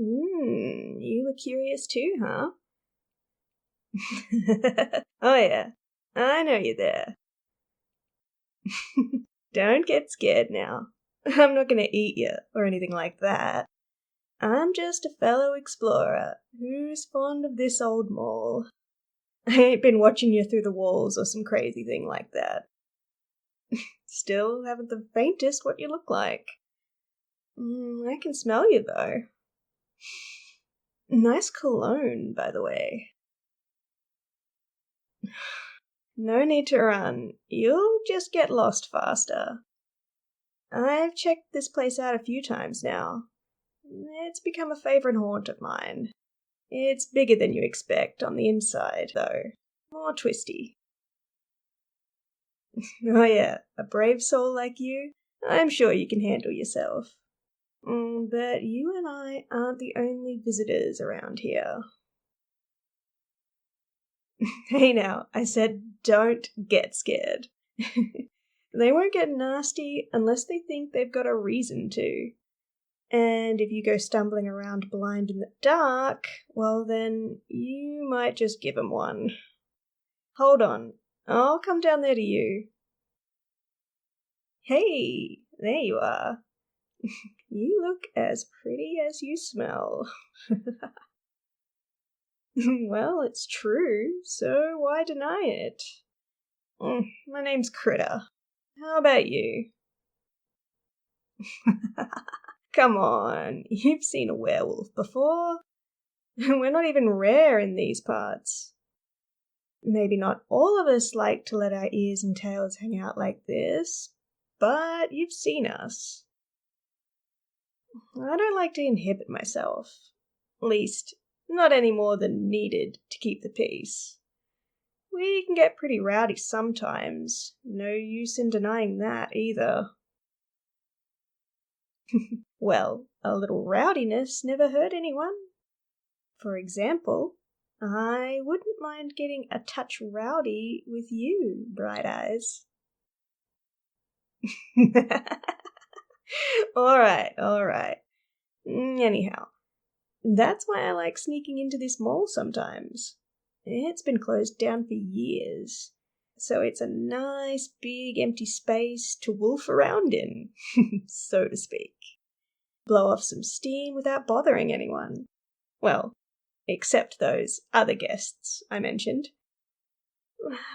You were curious too, huh? Oh yeah, I know you're there. Don't get scared now. I'm not gonna eat you or anything like that. I'm just a fellow explorer who's fond of this old mall. I ain't been watching you through the walls or some crazy thing like that. Still haven't the faintest what you look like. I can smell you, though. Nice cologne, by the way. No need to run. You'll just get lost faster. I've checked this place out a few times now. It's become a favorite haunt of mine. It's bigger than you expect on the inside, though. More twisty. Oh yeah, a brave soul like you? I'm sure you can handle yourself. But you and I aren't the only visitors around here. Hey now, I said don't get scared. They won't get nasty unless they think they've got a reason to. And if you go stumbling around blind in the dark, well then, you might just give 'em one. Hold on, I'll come down there to you. Hey, there you are. You look as pretty as you smell. Well, it's true, so why deny it? My name's Critter. How about you? Come on, you've seen a werewolf before. We're not even rare in these parts. Maybe not all of us like to let our ears and tails hang out like this, but you've seen us. I don't like to inhibit myself. At least, not any more than needed to keep the peace. We can get pretty rowdy sometimes. No use in denying that either. Well, a little rowdiness never hurt anyone. For example, I wouldn't mind getting a touch rowdy with you, Bright Eyes. All right. Anyhow, that's why I like sneaking into this mall sometimes. It's been closed down for years, so it's a nice big empty space to wolf around in, so to speak. Blow off some steam without bothering anyone. Well, except those other guests I mentioned.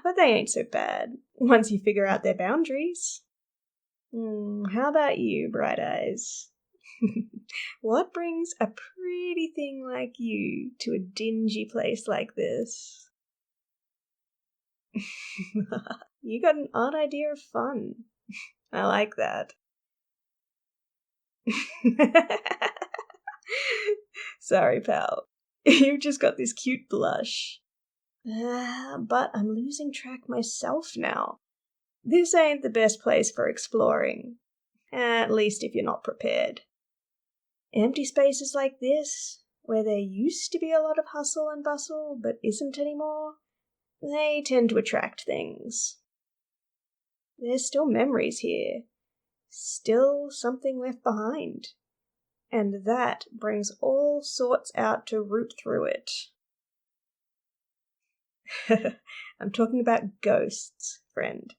But they ain't so bad, once you figure out their boundaries. How about you, Bright Eyes? What brings a pretty thing like you to a dingy place like this? You got an odd idea of fun. I like that. Sorry, pal. You've just got this cute blush. But I'm losing track myself now. This ain't the best place for exploring. At least if you're not prepared. Empty spaces like this, where there used to be a lot of hustle and bustle but isn't anymore, they tend to attract things. There's still memories here. Still something left behind. And that brings all sorts out to root through it. I'm talking about ghosts, friend.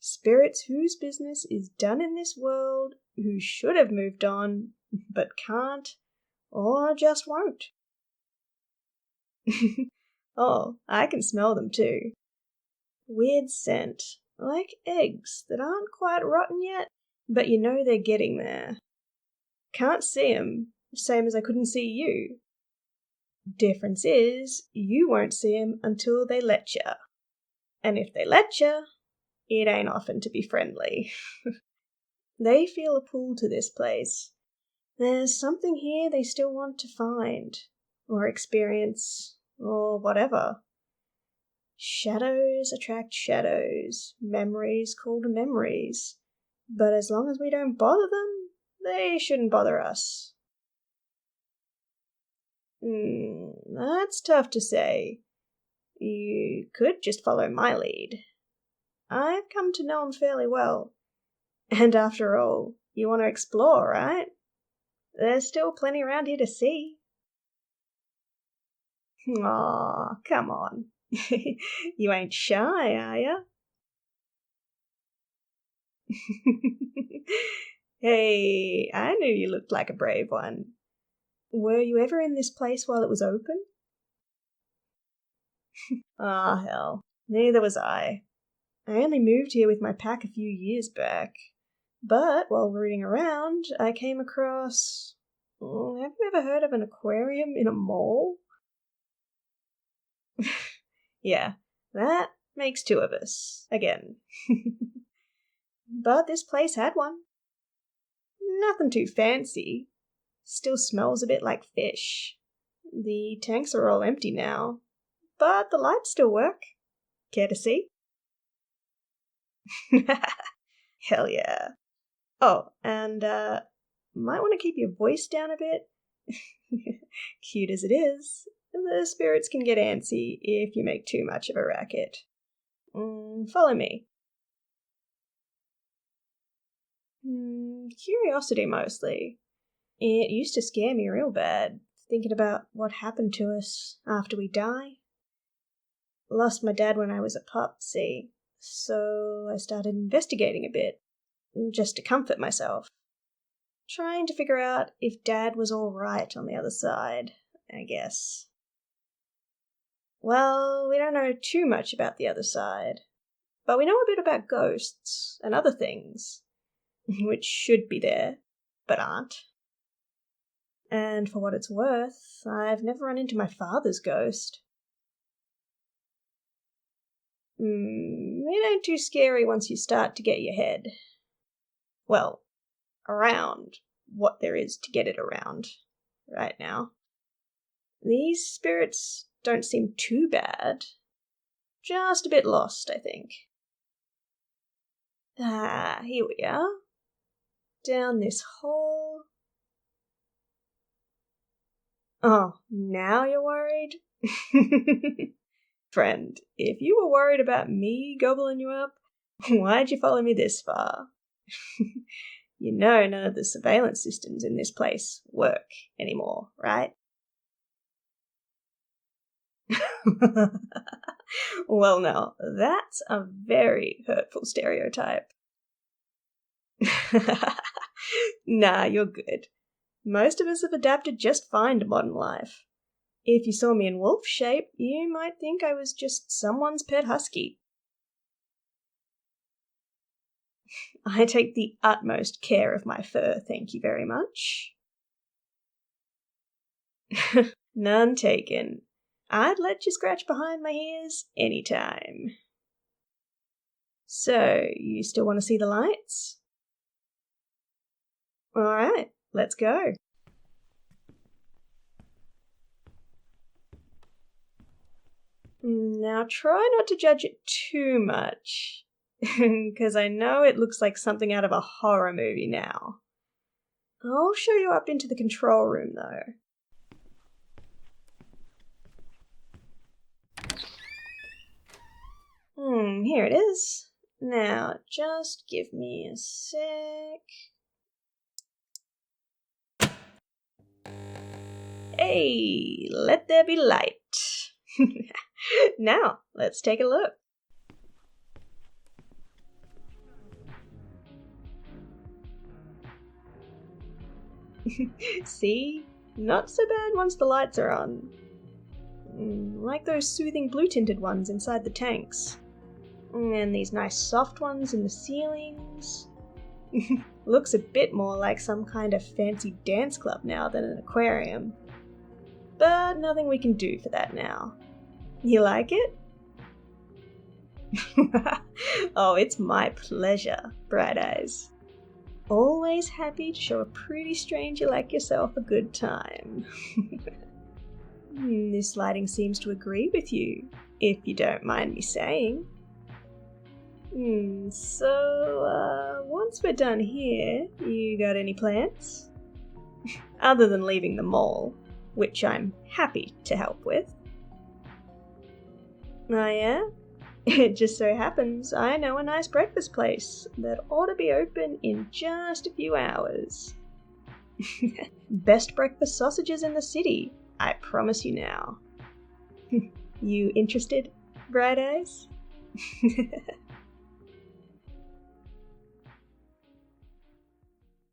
Spirits whose business is done in this world, who should have moved on, but can't, or just won't. Oh, I can smell them too. Weird scent, like eggs that aren't quite rotten yet, but you know they're getting there. Can't see 'em, same as I couldn't see you. Difference is, you won't see 'em until they let ya. And if they let ya, it ain't often to be friendly. They feel a pull to this place. There's something here they still want to find, or experience, or whatever. Shadows attract shadows, memories call to memories. But as long as we don't bother them, they shouldn't bother us. That's tough to say. You could just follow my lead. I've come to know 'em fairly well. And after all, you want to explore, right? There's still plenty around here to see. Aw, come on. You ain't shy, are ya? Hey, I knew you looked like a brave one. Were you ever in this place while it was open? Ah, hell. Neither was I. I only moved here with my pack a few years back. But while rooting around, I came across. Have you ever heard of an aquarium in a mall? Yeah, that makes two of us. Again. But this place had one. Nothing too fancy. Still smells a bit like fish. The tanks are all empty now, but the lights still work. Care to see? Hell yeah. Oh, and might want to keep your voice down a bit. Cute as it is, the spirits can get antsy if you make too much of a racket. Follow me. Curiosity mostly. It used to scare me real bad, thinking about what happened to us after we die. Lost my dad when I was a pup, see, so I started investigating a bit, just to comfort myself. Trying to figure out if Dad was alright on the other side, I guess. Well, we don't know too much about the other side, but we know a bit about ghosts and other things, which should be there, but aren't. And for what it's worth, I've never run into my father's ghost. It ain't too scary once you start to get your head. Well, around what there is to get it around right now. These spirits don't seem too bad. Just a bit lost, I think. Here we are. Down this hall. Oh, now you're worried? Friend, if you were worried about me gobbling you up, why'd you follow me this far? You know none of the surveillance systems in this place work anymore, right? Well, no, that's a very hurtful stereotype. Nah, you're good. Most of us have adapted just fine to modern life. If you saw me in wolf shape, you might think I was just someone's pet husky. I take the utmost care of my fur, thank you very much. None taken. I'd let you scratch behind my ears anytime. So, you still want to see the lights? Alright, let's go. Now try not to judge it too much, because I know it looks like something out of a horror movie now. I'll show you up into the control room though. Here it is. Now, just give me a sec. Hey, let there be light. Now, let's take a look. See? Not so bad once the lights are on. Like those soothing blue-tinted ones inside the tanks. And these nice soft ones in the ceilings. Looks a bit more like some kind of fancy dance club now than an aquarium. But nothing we can do for that now. You like it? Oh, it's my pleasure, Bright Eyes. Always happy to show a pretty stranger like yourself a good time. This lighting seems to agree with you, if you don't mind me saying. So, once we're done here, you got any plans? Other than leaving the mall, which I'm happy to help with. Oh yeah? It just so happens I know a nice breakfast place that ought to be open in just a few hours. Best breakfast sausages in the city, I promise you now. You interested, Bright Eyes?